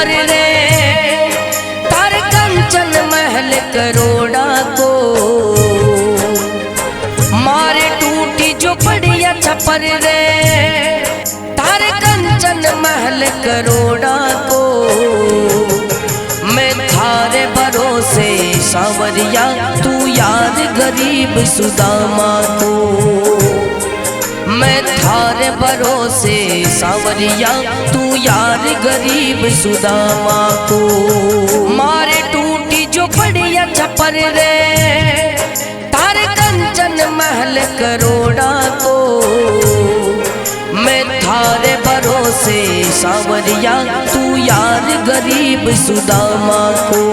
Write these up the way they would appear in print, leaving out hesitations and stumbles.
छपर रे तार कंचन महल करोड़ा को मारे टूटी जो पड़िया छपर रे तार कंचन महल करोड़ा को मैं थारे भरोसे सांवरिया तू याद गरीब सुदामा को मैं थारे भरोसे सांवरिया तू यार गरीब सुदामा को मारे टूटी जो पड़िया छपर रे तारे कंचन महल करोड़ा को मैं थारे भरोसे सांवरिया तू यार गरीब सुदामा को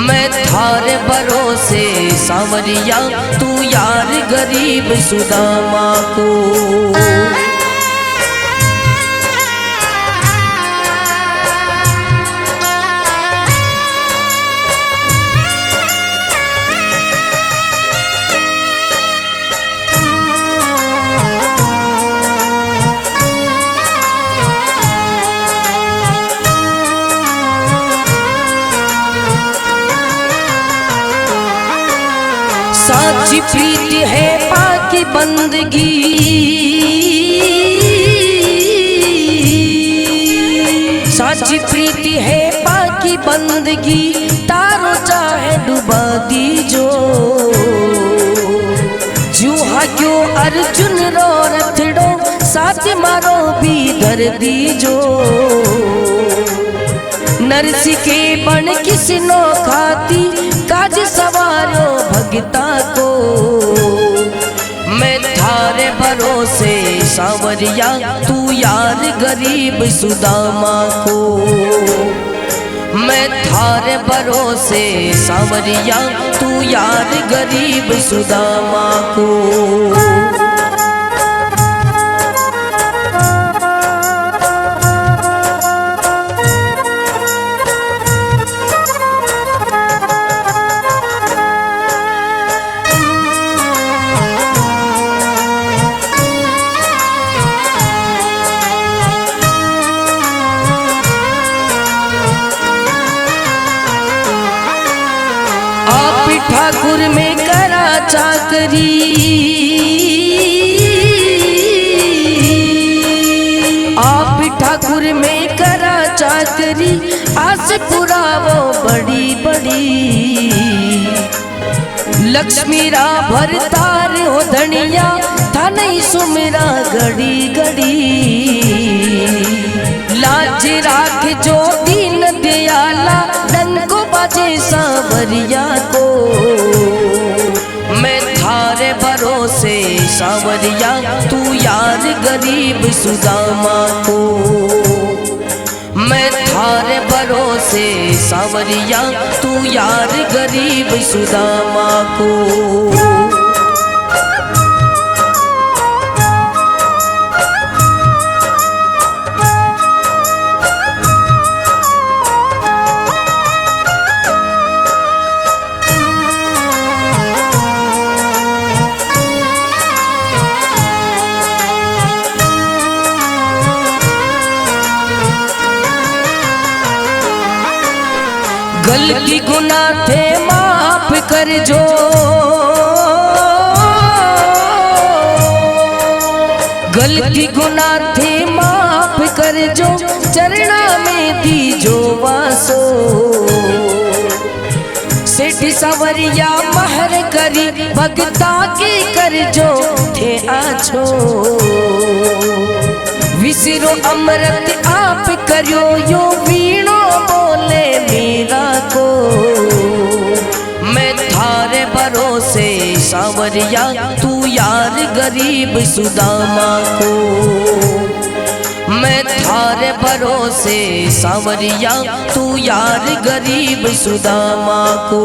मैं थारे भरोसे सांवरिया तू यार गरीब सुदामा को साची प्रीति है पाकी बंदगी साची प्रीति है पाकी बंदगी तारो चाहे डुबा दी जो जूहा क्यों अर्जुन रो रथड़ो साथ मारो भी धर दी जो नरसी के बन किसी नो खाती काज सवारो भगता को मैं थारे भरोसे सांवरिया तू यार गरीब सुदामा को मैं थारे भरोसे सांवरिया तू यार गरीब सुदामा को ठाकुर में करा चाकरी आप ठाकुर में करा चाकरी आस पुरावो बड़ी बड़ी लक्ष्मी रा भरतार हो धनिया था नहीं सुमिरा घड़ी घड़ी लाज राख जो दीन दयाला डंको बाजे सांवरिया को मैं थारे भरोसे सांवरिया तू यार गरीब सुदामा को मैं थारे भरोसे सांवरिया तू यार गरीब सुदामा को गलती गुनाह थे माफ कर जो गलती गुनाह थे माफ कर जो चरणा में दी जो वासो सेठ सांवरिया महर करी भगता की कर जो थे आछो विसरो अमृत आप करो यो वीणो बोले मीरा को मैं थारे भरोसे सांवरिया तू यार गरीब सुदामा को मैं थारे भरोसे सांवरिया तू यार गरीब सुदामा को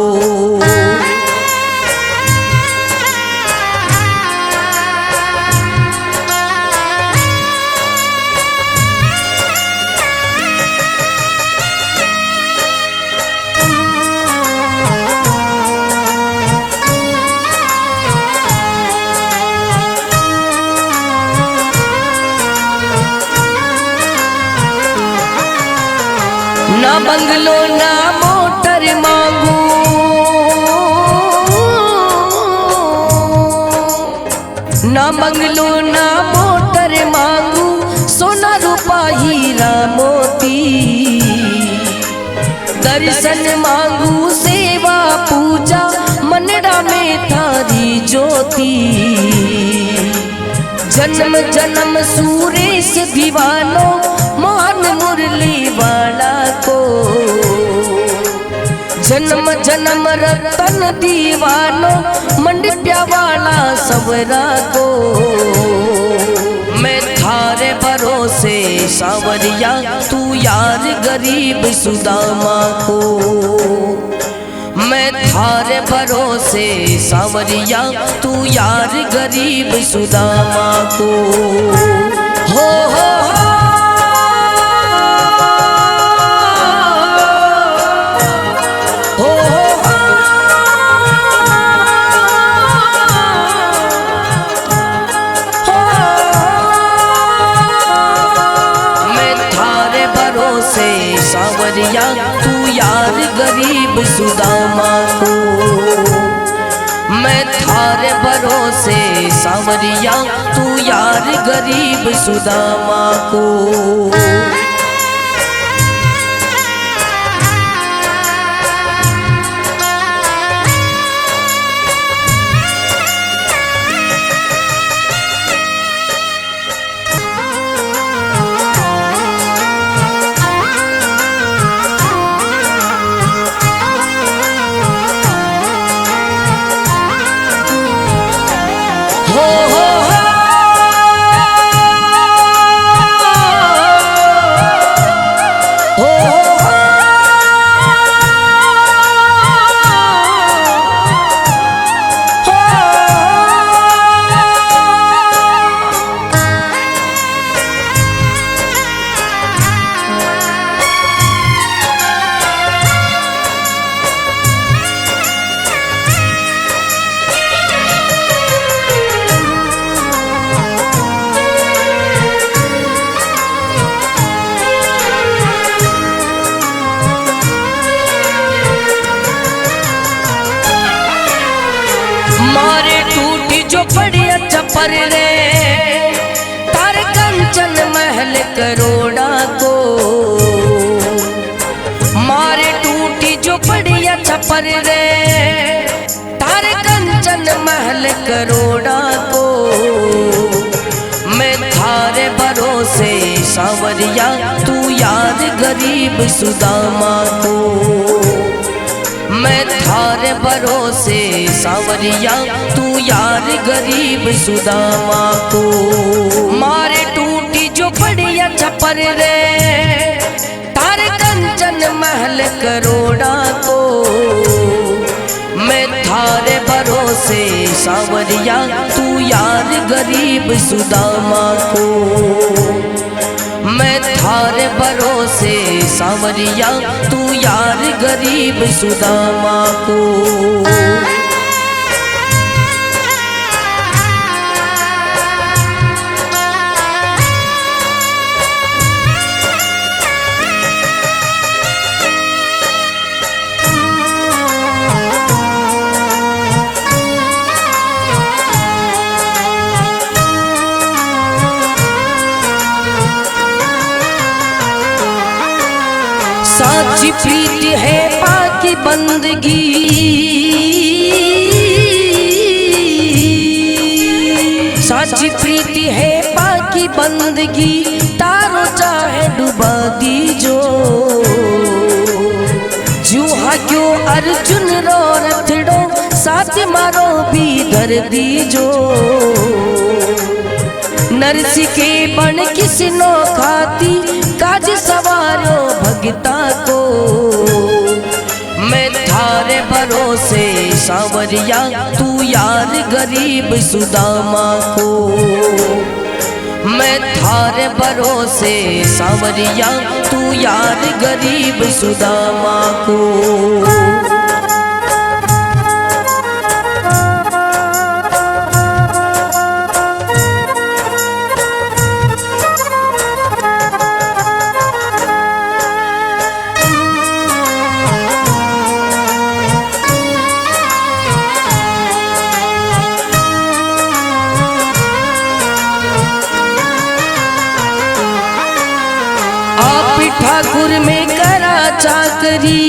बंगलो ना मोटर मांगू, ना बंगलो ना मोटर मांगू, सोना रूपा हीरा मोती। दर्शन मांगू सेवा पूजा, मनड़ा में थारी ज्योति। जन्म जन्म सूरेश दीवानो, मोहन मुरली वाला को। जन्म जन्म रतन दीवानो, मंडिया वाला सबरा को। मैं थारे भरोसे सावरिया, तू यार गरीब सुदामा को। मैं थारे भरोसे सावरिया, तू यार गरीब सुदामा को। हो सावरिया, तू यार गरीब सुदामा को। मैं थारे भरोसे सावरिया, तू यार गरीब सुदामा को। मारे टूटी जो पड़िया चपर रे, तार कंचन महल करोड़ा को। मारे टूटी जो पड़िया चपर रे, तार कंचन महल करोड़ा को। मैं थारे भरोसे सावरिया, तू यार गरीब सुदामा को। मैं थारे भरोसे सावरिया, तू यार गरीब सुदामा को। मारे टूटी जो पड़िया छपर रे, तारे कंचन महल करोड़ा को। मैं थारे भरोसे सावरिया, तू यार गरीब सुदामा को। मैं थारे भरोसे सावरिया, तू यार गरीब सुदामा को। साची प्रीत है पाकी बंदगी, साची प्रीत है पाकी बंदगी। तारो चाहे डुबा दीजो, जूहा क्यों अर्जुन रो रथड़ो, साथ मारो भी धर दीजो। नरसी के बन किसनो खाती, काज सवारो भगता को। मैं थारे भरोसे सावरिया, तू यार गरीब सुदामा को। मैं थारे भरोसे सावरिया, तू यार गरीब सुदामा को। चाकरी,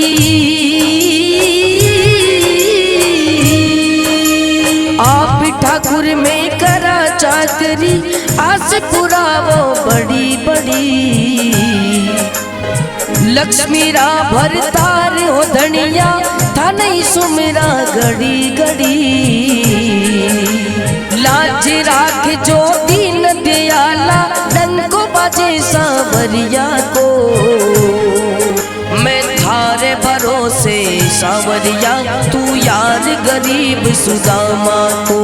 आप ठाकुर में करा चाकरी, आस पुरावो बड़ी बड़ी। लक्ष्मी रा भरतार हो धनिया, था नहीं सुमिरा घड़ी घड़ी। लाज राख जो दीन दयाला, डंको बाजे सांवरिया को। मैं थारे भरोसे सांवरिया, तू यार गरीब सुदामा को।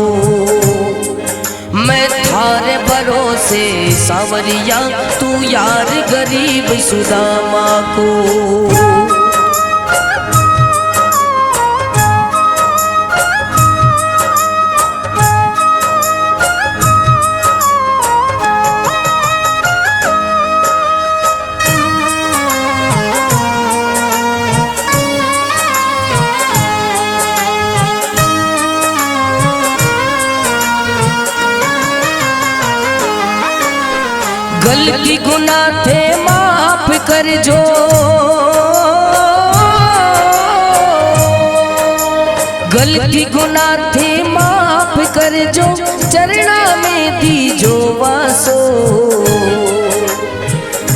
मैं थारे भरोसे सांवरिया, तू यार गरीब सुदामा को। गलती गुनाह थे माफ कर जो, गलती गुनाह थे माफ कर जो, चरणा में दी जो वासो।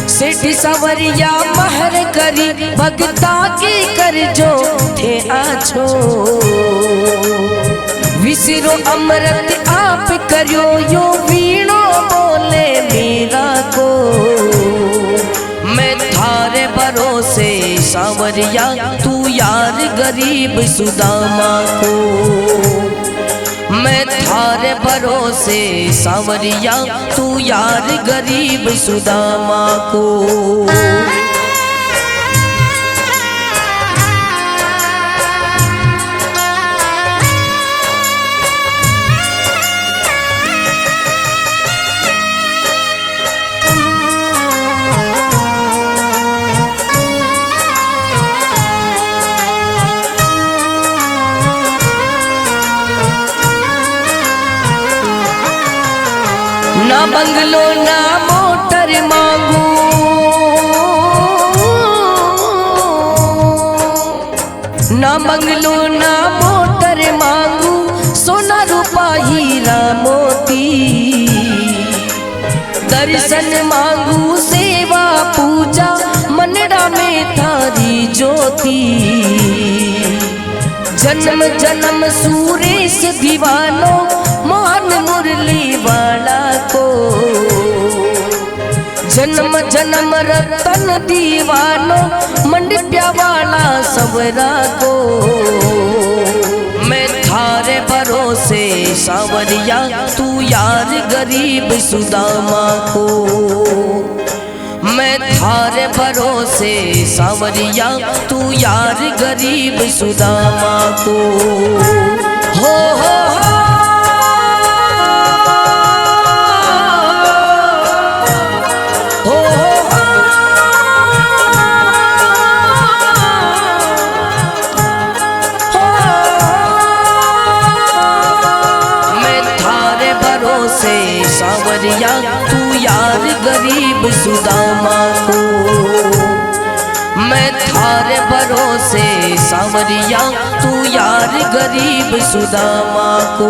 सेठ सवरिया महर करी, भगता के कर जो थे आछो। विसरो अमृत आप करो यो, वीणो बोले मीरा को। मैं थारे भरोसे सांवरिया, तू यार गरीब सुदामा को। मैं थारे भरोसे सांवरिया, तू यार गरीब सुदामा को। ना बंगलो ना मोटर मांगू, ना बंगलो ना मोटर मांगू, सोना रूपा हीरा मोती। दर्शन मांगू सेवा पूजा, मनड़ा में थारी ज्योति। जन्म जन्म सूरेश दीवानो, मोहन मुरली वाला को। जन्म जन्म रतन दीवानो, मंडिया वाला सबरा को। मैं थारे भरोसे सांवरिया, तू यार गरीब सुदामा को। मैं थारे भरोसे सांवरिया, तू यार गरीब सुदामा को। हो सांवरिया, तू यार गरीब सुदामा को। मैं थारे भरोसे सांवरिया, तू यार गरीब सुदामा को।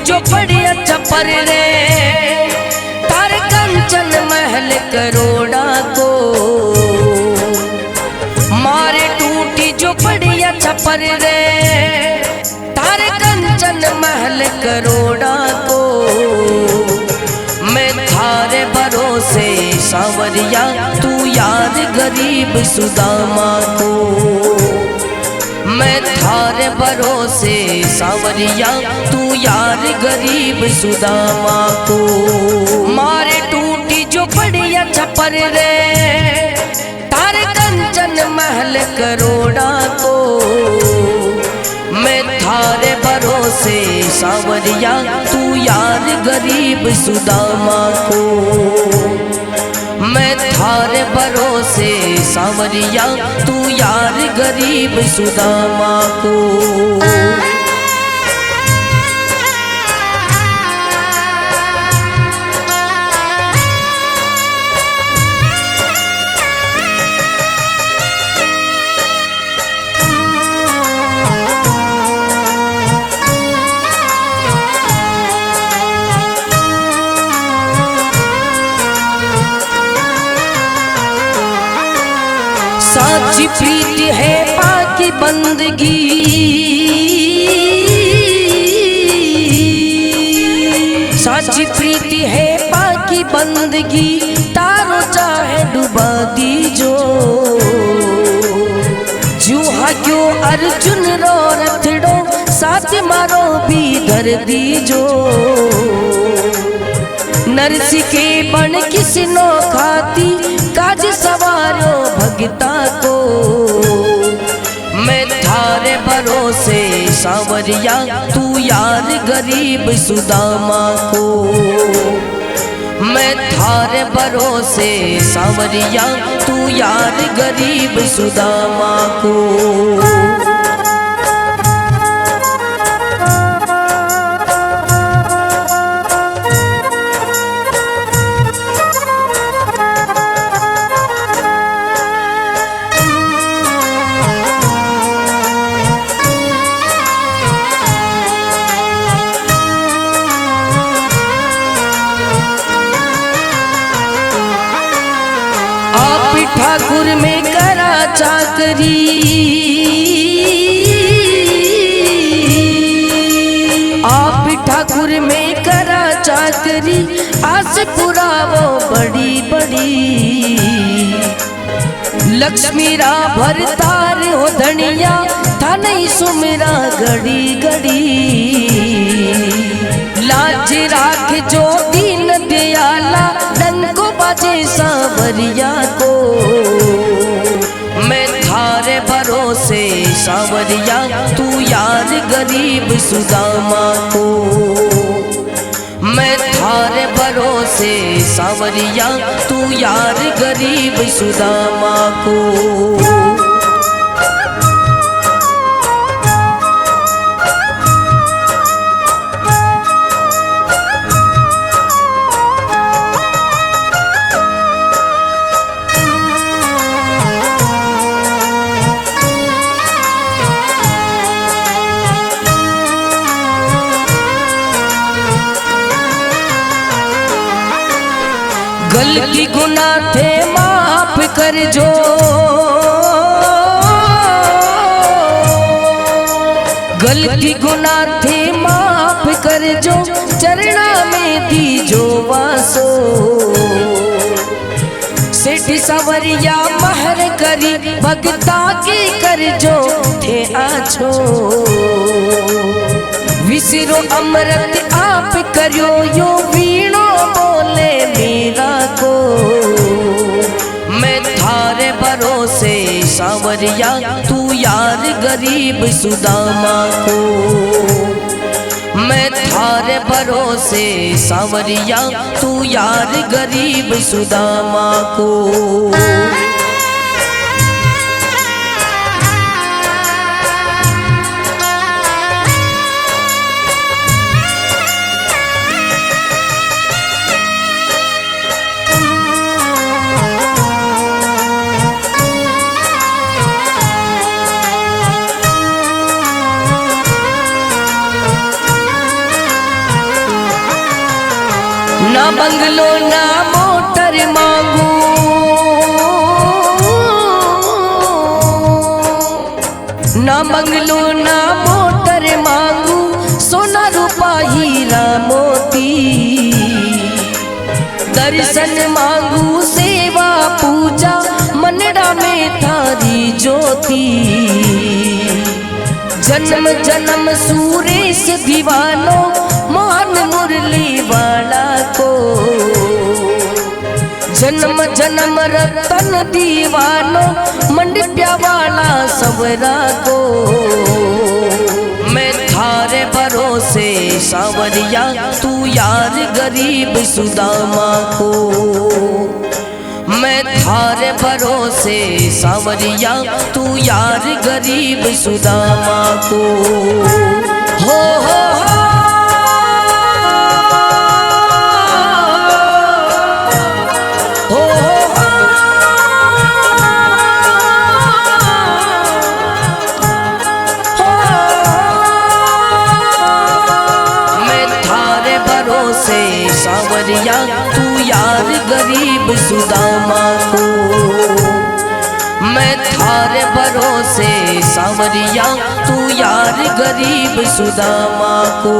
जो बढ़िया चपर रे तार कंचन महल करोड़ा को मारे टूटी जो बढ़िया छपर रे तार कंचन महल करोड़ा को मैं थारे भरोसे सांवरिया तू याद गरीब सुदामा को मैं थारे भरोसे सांवरिया तू यार गरीब सुदामा को मारे टूटी जो बढ़िया छपर रे तारे कंचन महल करोड़ा को मैं थारे भरोसे सांवरिया तू यार गरीब सुदामा को मैं थारे भरोसे सांवरिया तू यार गरीब सुदामा को साची प्रीति है पाकी बंदगी साची प्रीति है पाकी बंदगी तारो चाहे डुबा दीजो जूहा क्यों अर्जुन रो रथड़ो साथ मारो भी धर दीजो नरसी के बन किसी नो खाती काज सवारो भगता को मैं थारे भरोसे सांवरिया तू यार गरीब सुदामा को मैं थारे भरोसे सांवरिया तू यार गरीब सुदामा को ठाकुर में करा चाकरी आप ठाकुर में करा चाकरी आस पुरावो बड़ी बड़ी लक्ष्मी रा भरतार हो धनिया था नहीं सुमेरा घड़ी घड़ी लाज राख जो दीन दयाला डंको बाजे सांवरिया को मैं थारे भरोसे सांवरिया तू यार गरीब सुदामा को मैं थारे भरोसे सांवरिया तू यार गरीब सुदामा को गलती गुनाह थे माफ कर जो गलती गुनाह थे माफ कर जो चरणा में दी जो वासो सेठ सवरिया महर करी भगता के कर जो थे आछो विसिरो अमृत आप करियो यो वीणो बोले मीरा को मैं थारे भरोसे सांवरिया तू यार गरीब सुदामा को मैं थारे भरोसे सांवरिया तू यार गरीब सुदामा को ना बंगलो ना मोटर मांगू, ना बंगलो ना मोटर मांगू, सोना रूपा हीरा मोती। दर्शन मांगू सेवा पूजा, मनड़ा में थारी ज्योति। जन्म जन्म सूरेश दीवानो, मोहन मुरली वाला को। जन्म जन्म रतन दीवानो, मंडप्या वाला सवरा को। मैं थारे भरोसे सावरिया, तू यार गरीब सुदामा को। मैं थारे भरोसे सावरिया, तू यार गरीब सुदामा को। हो सावरिया, तू यार गरीब सुदामा को। मैं थारे भरोसे सावरिया, तू यार गरीब सुदामा को।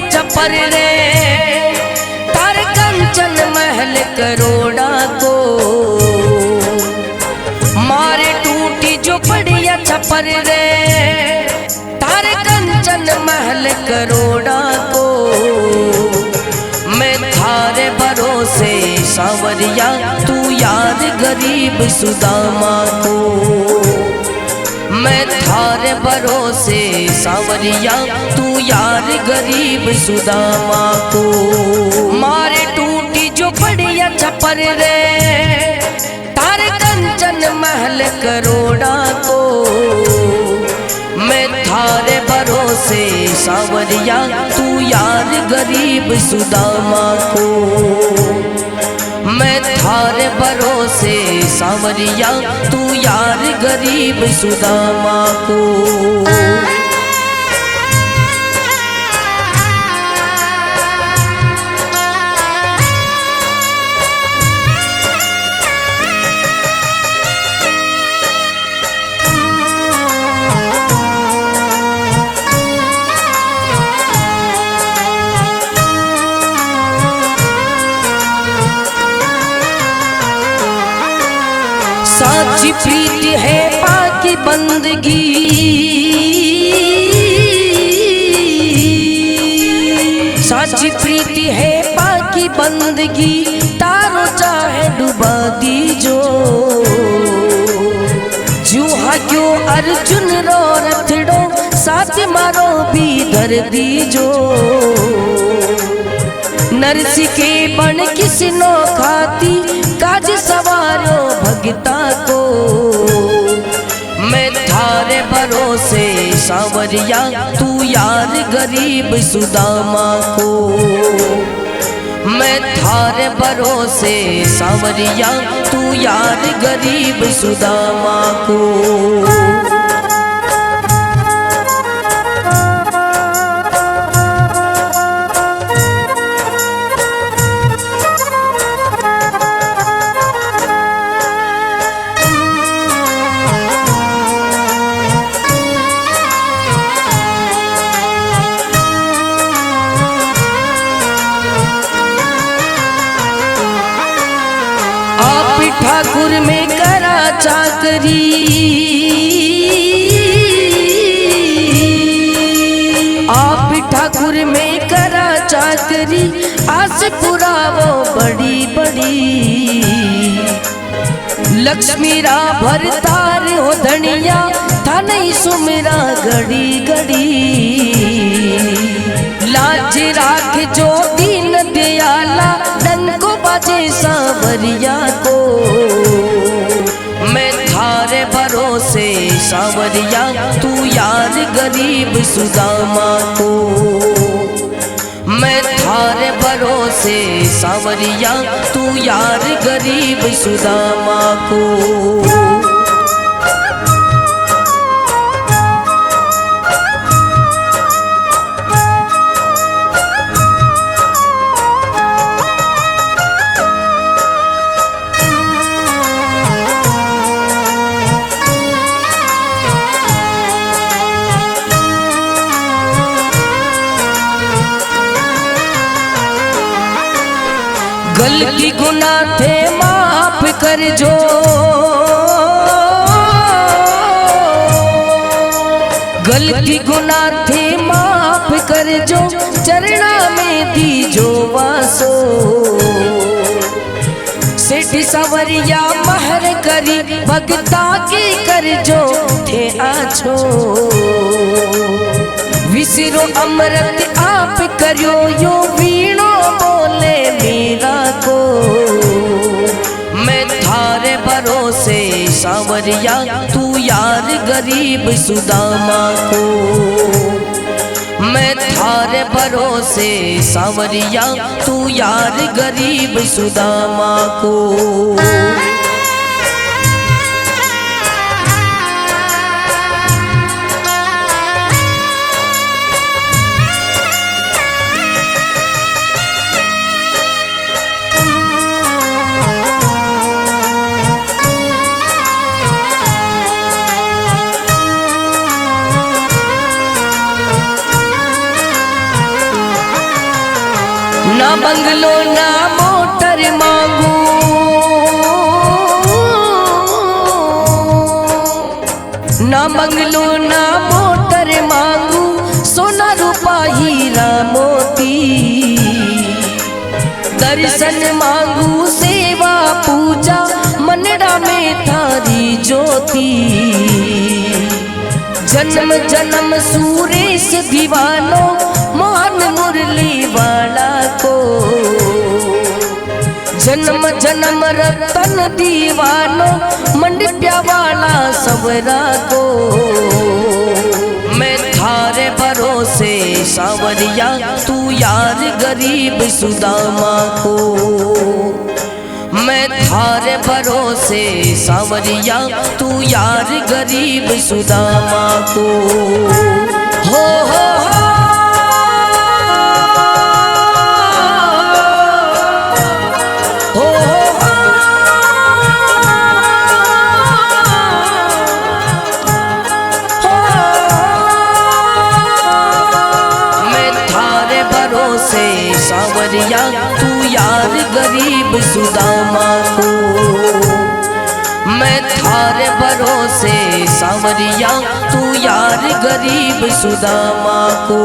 चपर रे तार कंचन महल करोड़ा को। मारे टूटी जो पड़िया छपर रे तार कंचन महल करोड़ा को। मैं थारे भरोसे सावरिया, तू यार गरीब सुदामा को। मैं थारे भरोसे सावरिया, तू यार गरीब सुदामा को। मारे टूटी जो पड़िया छपर रे तार कंचन महल करोड़ा को। मैं थारे भरोसे सावरिया, तू यार गरीब सुदामा को। मैं थारे भरोसे सावरिया, तू यार गरीब सुदामा को। साची प्रीत है पाकी बंदगी, साची प्रीति है पाकी बंदगी। तारो चाहे डुबा दी जो जूहा क्यों अर्जुन रो रथड़ो, साथ मारो भी धर दी जो। नरसी के बन किसनो खाती, काज सवारो भगता को। मैं थारे भरोसे सावरिया, तू यार गरीब सुदामा को। मैं थारे भरोसे सावरिया, तू यार गरीब सुदामा को। ठाकुर में करा चाकरी, आप ठाकुर में करा चाकरी, आस पुरावो बड़ी बड़ी। लक्ष्मी रा भरतार हो धनिया, था नहीं सुमिरा घड़ी घड़ी। लाज राख जो दीन दयाला, डंको बाजे सांवरिया को। मैं थारे भरोसे सांवरिया, तू यार गरीब सुदामा को। मैं थारे भरोसे सांवरिया, तू यार गरीब सुदामा को। गलती गुनाह थे माफ कर जो, गलती गुनाह थे माफ कर जो, चरणा में दीजो वासो। सेठ सवरिया महर करी, भगता की कर जो थे आछो। विसरो अमृत आप करो यो, वीणो बोले मीरा को। मैं थारे भरोसे सांवरिया, तू यार गरीब सुदामा को। मैं थारे भरोसे सांवरिया, तू यार गरीब सुदामा को। ना बंगलो ना मोटर मांगू, ना बंगलो ना मोटर मांगू, सोना रूपा हीरा मोती। दर्शन मांगू सेवा पूजा, मनड़ा में थारी ज्योति। जन्म जन्म सूरेश दीवानो, मोहन मुरली वाला को। जन्म जन्म रतन दीवानो, मंडिया वाला सबरा को। मैं थारे भरोसे सांवरिया, तू यार गरीब सुदामा को। मैं थारे भरोसे सांवरिया, तू यार गरीब सुदामा को। हो सांवरिया, तू यार गरीब सुदामा को। मैं थारे भरोसे सांवरिया, तू यार गरीब सुदामा को।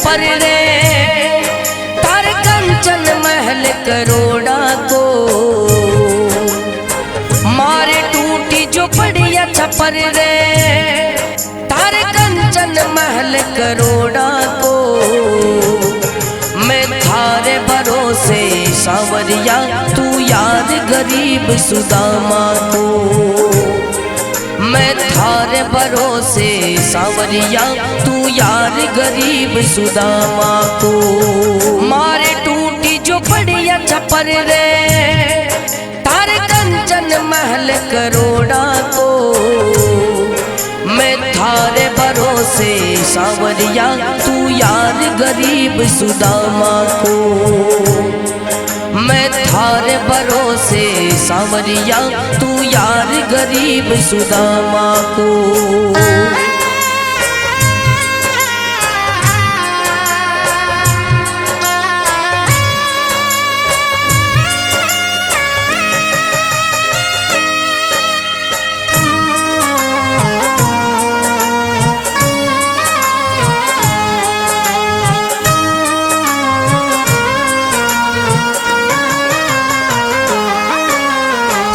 छपर रे तार कंचन महल करोड़ा को मारे टूटी जो पड़िया छपर रे तार कंचन महल करोड़ा को मैं थारे भरोसे सांवरिया तू याद गरीब सुदामा को मैं थारे भरोसे सांवरिया तू यार गरीब सुदामा को मारे टूटी जो पड़िया छपर रे तारे कंचन महल करोड़ा को मैं थारे भरोसे सांवरिया तू यार गरीब सुदामा को मैं थारे भरोसे सांवरिया तू यार गरीब सुदामा को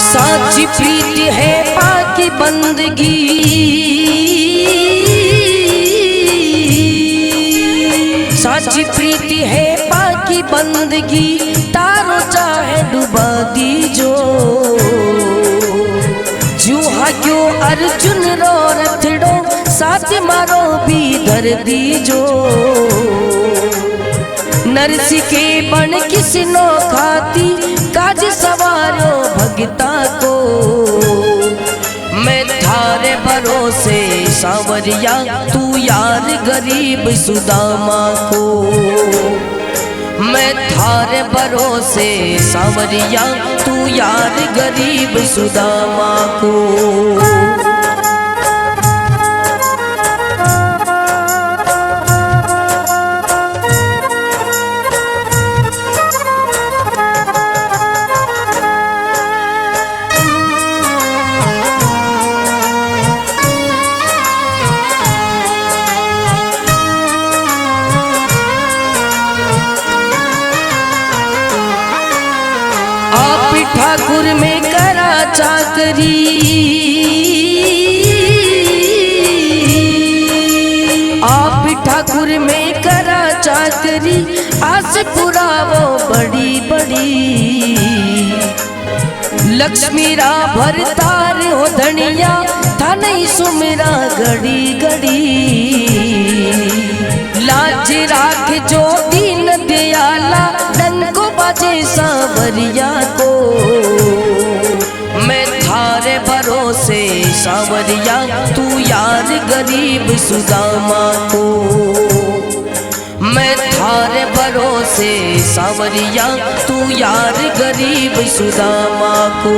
साची प्रीति है पाकी बंदगी साची प्रीति है पाकी बंदगी तारो चाहे डुबा दीजो जूहा क्यों अर्जुन रो रथड़ो साथ मारो भी धर दीजो नरसी के बन किसी नो खाती काज सवारो भगता को मैं थारे भरोसे सांवरिया तू यार गरीब सुदामा को मैं थारे भरोसे सांवरिया तू यार गरीब सुदामा को ठाकुर में करा चाकरी आप ठाकुर में करा चाकरी आस पुरावो बड़ी बड़ी लक्ष्मी रा भरतार हो धनिया था नहीं सुमेरा घड़ी घड़ी लाज राख जो दीन दयाला डंको बाजे सांवरिया को मैं थारे भरोसे सांवरिया तू यार गरीब सुदामा को मैं थारे भरोसे सांवरिया तू यार गरीब सुदामा को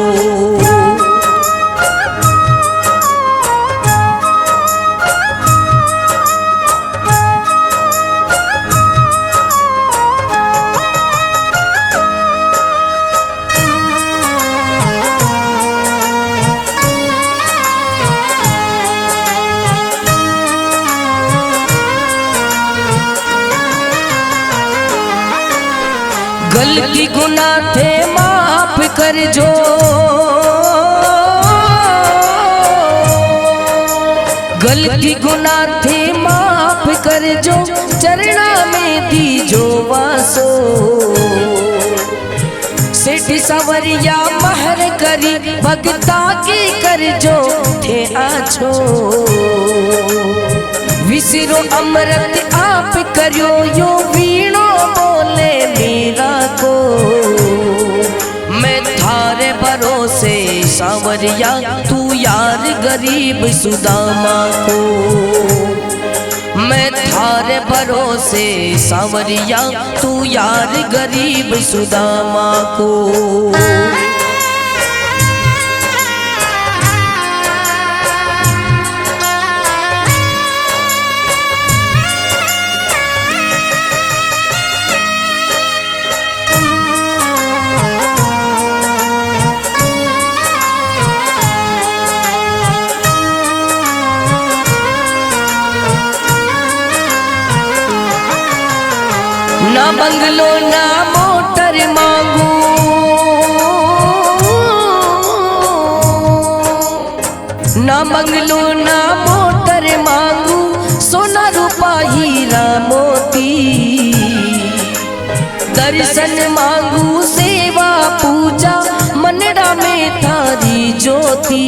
गलती गुनाह थे माफ कर जो गलती गुनाह थे माफ कर जो चरणा में दी जो वासो सेठ सवरिया महर करी भगता के कर जो थे आछो विसिरो अमृत आप करो यो वीणो बोले मीरा को मैं थारे भरोसे सांवरिया तू यार गरीब सुदामा को मैं थारे भरोसे सांवरिया तू यार गरीब सुदामा को ना बंगलो ना मोटर मांगू, ना बंगलो ना मोटर मांगू, सोना रूपा हीरा मोती। दर्शन मांगू सेवा पूजा, मनड़ा में थारी ज्योति।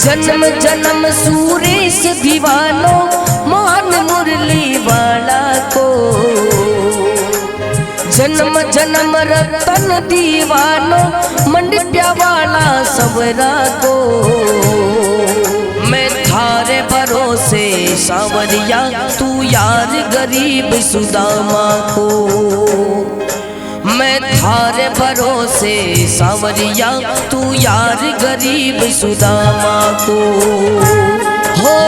जन्म जन्म सुरेश दीवानो, मोहन मुरली वाला को। जन्म जन्म रतन दीवानो, मंडिया वाला सवरा को। मैं थारे भरोसे सांवरिया, तू यार गरीब सुदामा को। मैं थारे भरोसे सांवरिया, तू यार गरीब सुदामा को। हो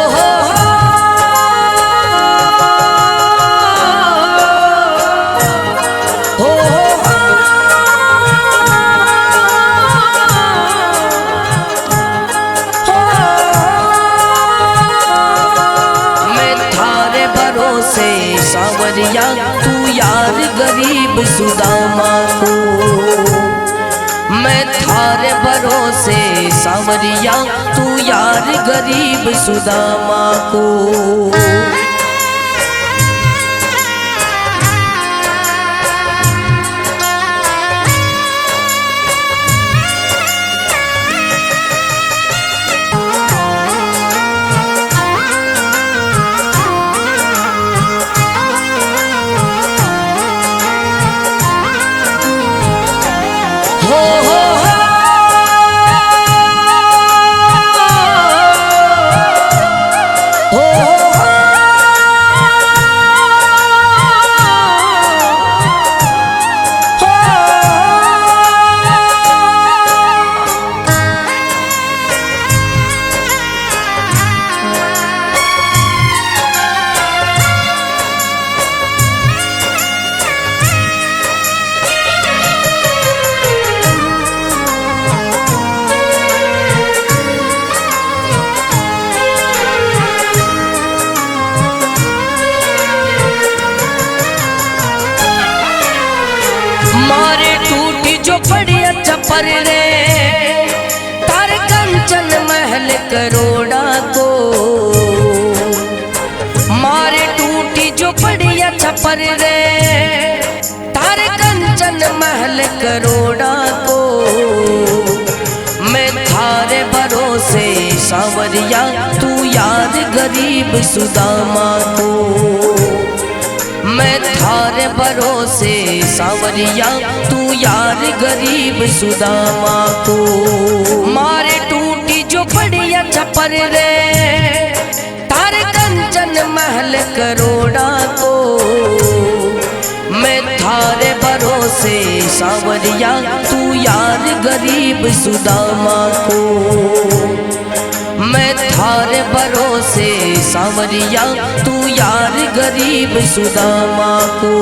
सांवरिया, तू यार गरीब सुदामा को। मैं थारे भरोसे सांवरिया, तू यार गरीब सुदामा को। मारे टूटी जो पड़िया चपर रे, तार कंचन महल करोड़ा को। मारे टूटी जो पड़िया छपर रे, तार कंचन महल करोड़ा को। मैं थारे भरोसे सांवरिया, तू यार गरीब सुदामा को। मैं थारे भरोसे सांवरिया, तू यार गरीब सुदामा को। मारे टूटी जो पड़िया छपर रे, तारे कंचन महल करोड़ा को। मैं थारे भरोसे सांवरिया, तू यार गरीब सुदामा को। मैं थारे भरोसे सांवरिया, तू यार गरीब सुदामा को।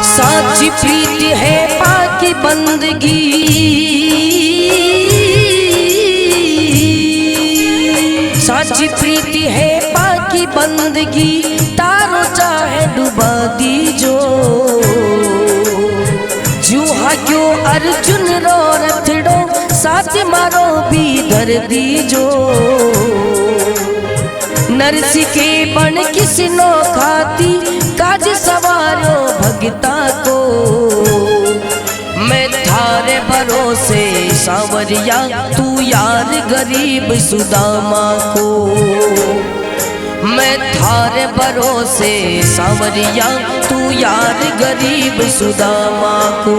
साची प्रीति है पाकी बंदगी, साची प्रीति है पाकी बंदगी। तारो चाहे डुबा दीजो, जूहा क्यों अर्जुन रो रथड़ो, साथ मारो भी धर दीजो। नरसी के बन किसी नो खाती, काज सवारो भगता को। मैं थारे भरोसे सांवरिया, तू यार गरीब सुदामा को। मैं थारे भरोसे सांवरिया, तू यार गरीब सुदामा को।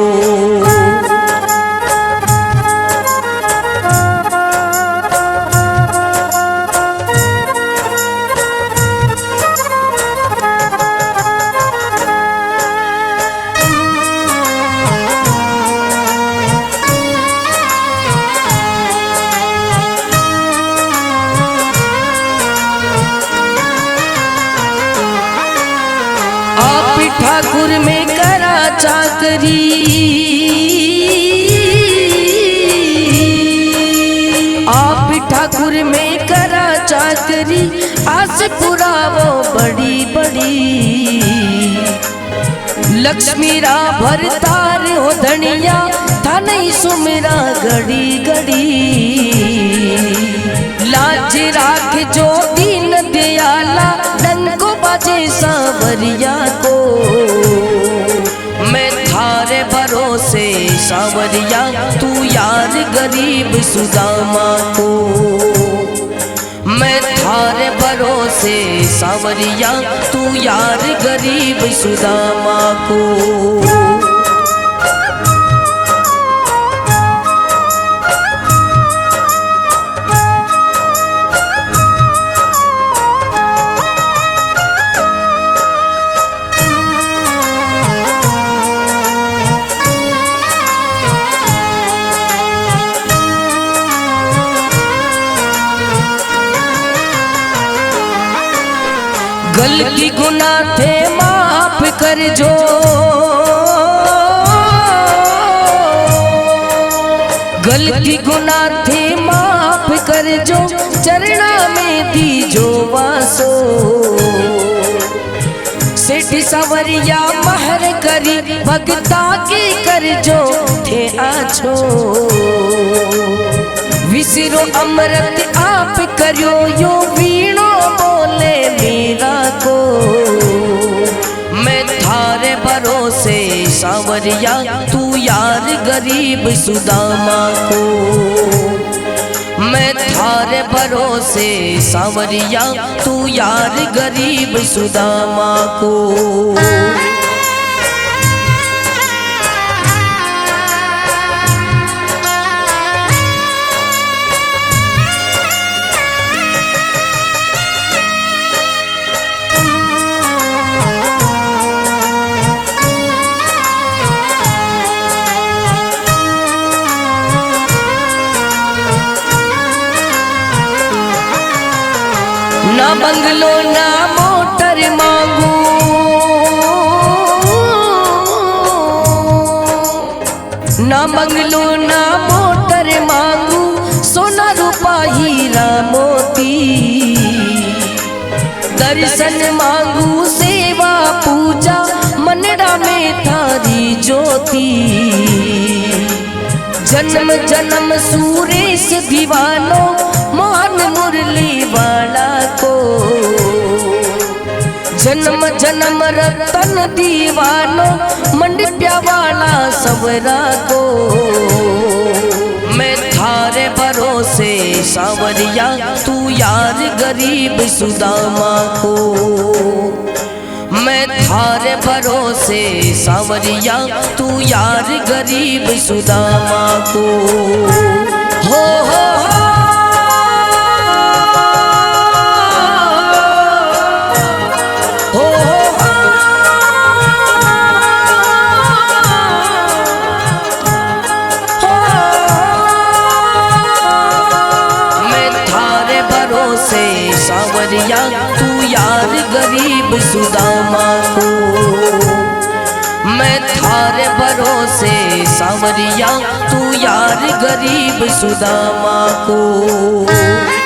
चाकरी आप ठाकुर में करा चाकरी आस पुरावो बड़ी बड़ी लक्ष्मी रा भरतार हो धनिया था नहीं सुमेरा घड़ी घड़ी लाज राख जो दीन दयाला डंको बाजे सावरिया को मैं थारे भरोसे सावरिया तू यार गरीब सुदामा को मैं थारे भरोसे सावरिया तू यार गरीब सुदामा को गलती गुनाह थे माफ कर जो गलती गुनाह थे माफ कर जो चरणा में दी जो वासो सेठ सवरिया महर करी भगता के कर जो थे आछो विसिरो अमृत आप करो यो वीणो बोले मीरा को मैं थारे भरोसे सावरिया तू यार गरीब सुदामा को मैं थारे भरोसे सावरिया तू यार गरीब सुदामा को ना बंगलो ना मोटर मांगू ना बंगलो ना मोटर मांगू सोना रूपा हीरा मोती दर्शन मांगू सेवा पूजा मनड़ा में थारी ज्योति जन्म जन्म सूरेश दीवानो मोहन मुरली वाला को जन्म जन्म रतन दीवानो मंडप्या वाला सवरा को मैं थारे भरोसे सावरिया तू यार गरीब सुदामा को मैं थारे भरोसे सावरिया तू यार गरीब सुदामा को हो सावरिया तू यार गरीब सुदामा को मैं थारे भरोसे सावरिया तू यार गरीब सुदामा को